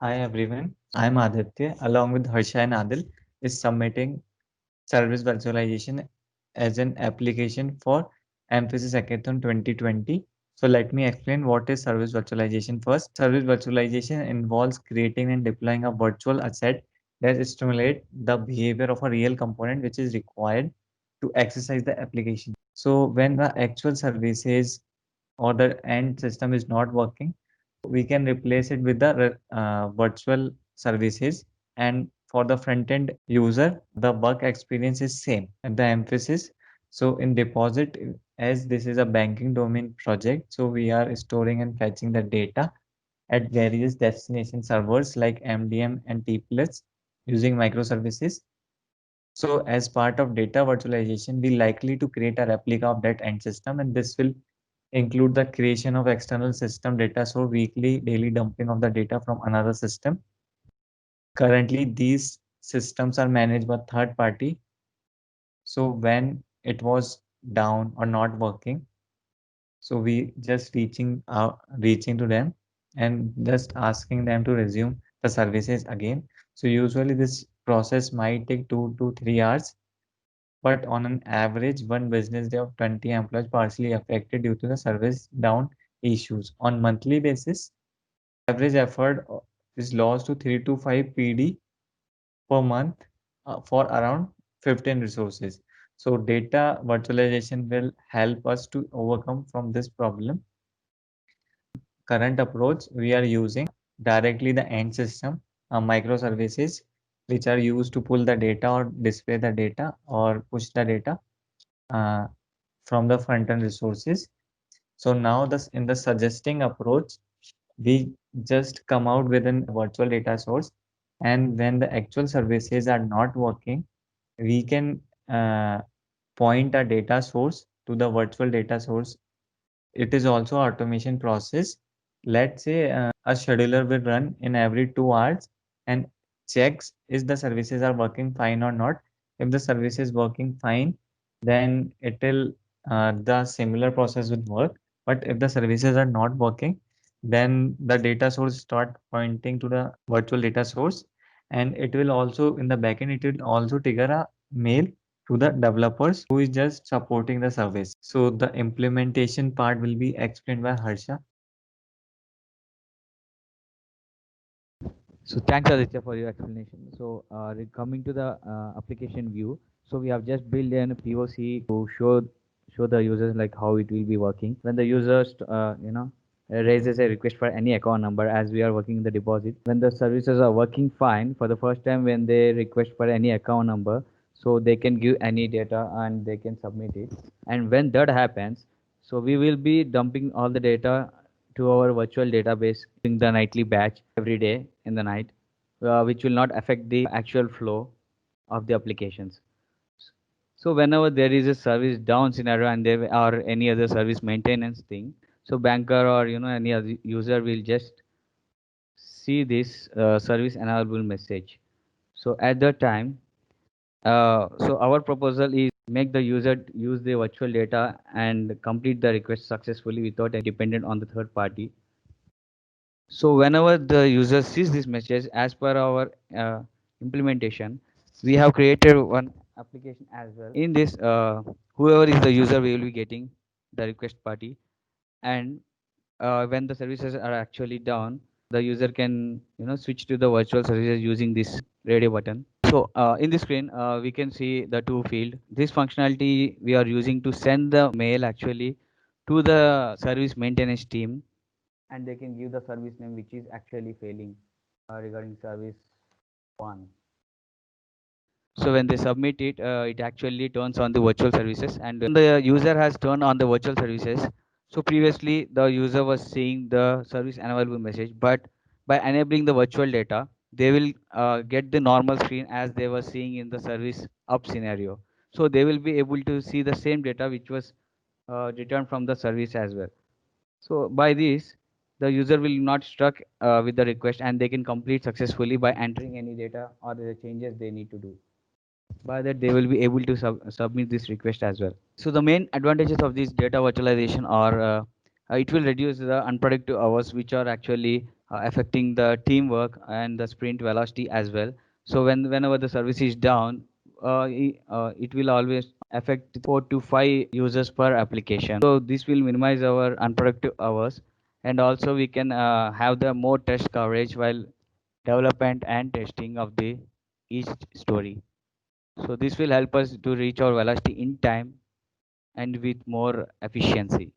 Hi everyone, I'm Aditya along with Harsha and Adil is submitting service virtualization as an application for Emphasis Hackathon 2020. So let me explain what is service virtualization first. Service virtualization involves creating and deploying a virtual asset that stimulates the behavior of a real component which is required to exercise the application. So when the actual services or the end system is not working, we can replace it with the virtual services, and for the front end user the work experience is same and the emphasis. So in deposit, as this is a banking domain project, so we are storing and fetching the data at various destination servers like MDM and TPLS using microservices. So as part of data virtualization, we likely to create a replica of that end system, and this will include the creation of external system data, so weekly, daily dumping of the data from another system. Currently, these systems are managed by third party. So when it was down or not working, so we just reaching to them and just asking them to resume the services again. So usually this process might take 2 to 3 hours, but on an average, one business day of 20 employees partially affected due to the service down issues. On monthly basis, average effort is lost to 3 to 5 PD per month for around 15 resources. So data virtualization will help us to overcome from this problem. Current approach, we are using directly the end system microservices, which are used to pull the data or display the data or push the data uh, from the front end resources. So now this in the suggesting approach, we just come out with a virtual data source, and when the actual services are not working, we can uh, point a data source to the virtual data source. It is also automation process. Let's say a scheduler will run in every 2 hours and checks if the services are working fine or not. If the service is working fine, then it will the similar process will work. But if the services are not working, then the data source start pointing to the virtual data source, and it will also in the backend it will also trigger a mail to the developers who is just supporting the service. So the implementation part will be explained by Harsha. So thanks Aditya for your explanation. So coming to the application view, so we have just built an POC to show the users like how it will be working when the users raises a request for any account number, as we are working in the deposit. When the services are working fine for the first time, when they request for any account number, so they can give any data and they can submit it. And when that happens, so we will be dumping all the data to our virtual database in the nightly batch every day in the night, which will not affect the actual flow of the applications. So whenever there is a service down scenario and there are any other service maintenance thing, so banker or any other user will just see this service enable message. So at that time, so our proposal is make the user use the virtual data and complete the request successfully without any dependent on the third party. So whenever the user sees this message, as per our implementation, we have created one application as well. In this, whoever is the user will be getting the request party, and when the services are actually down, the user can switch to the virtual services using this radio button. So in the screen, we can see the two field. This functionality we are using to send the mail actually to the service maintenance team, and they can give the service name which is actually failing regarding service 1. So when they submit it, it actually turns on the virtual services, and when the user has turned on the virtual services, so previously the user was seeing the service unavailable message, but by enabling the virtual data, they will get the normal screen as they were seeing in the service up scenario. So they will be able to see the same data which was returned from the service as well. So by this, the user will not stuck with the request, and they can complete successfully by entering any data or the changes they need to do. By that, they will be able to submit this request as well. So the main advantages of this data virtualization are it will reduce the unproductive hours which are actually affecting the teamwork and the sprint velocity as well. So whenever the service is down, it will always affect 4 to 5 users per application. So this will minimize our unproductive hours, and also we can have the more test coverage while development and testing of the each story. So this will help us to reach our velocity in time and with more efficiency.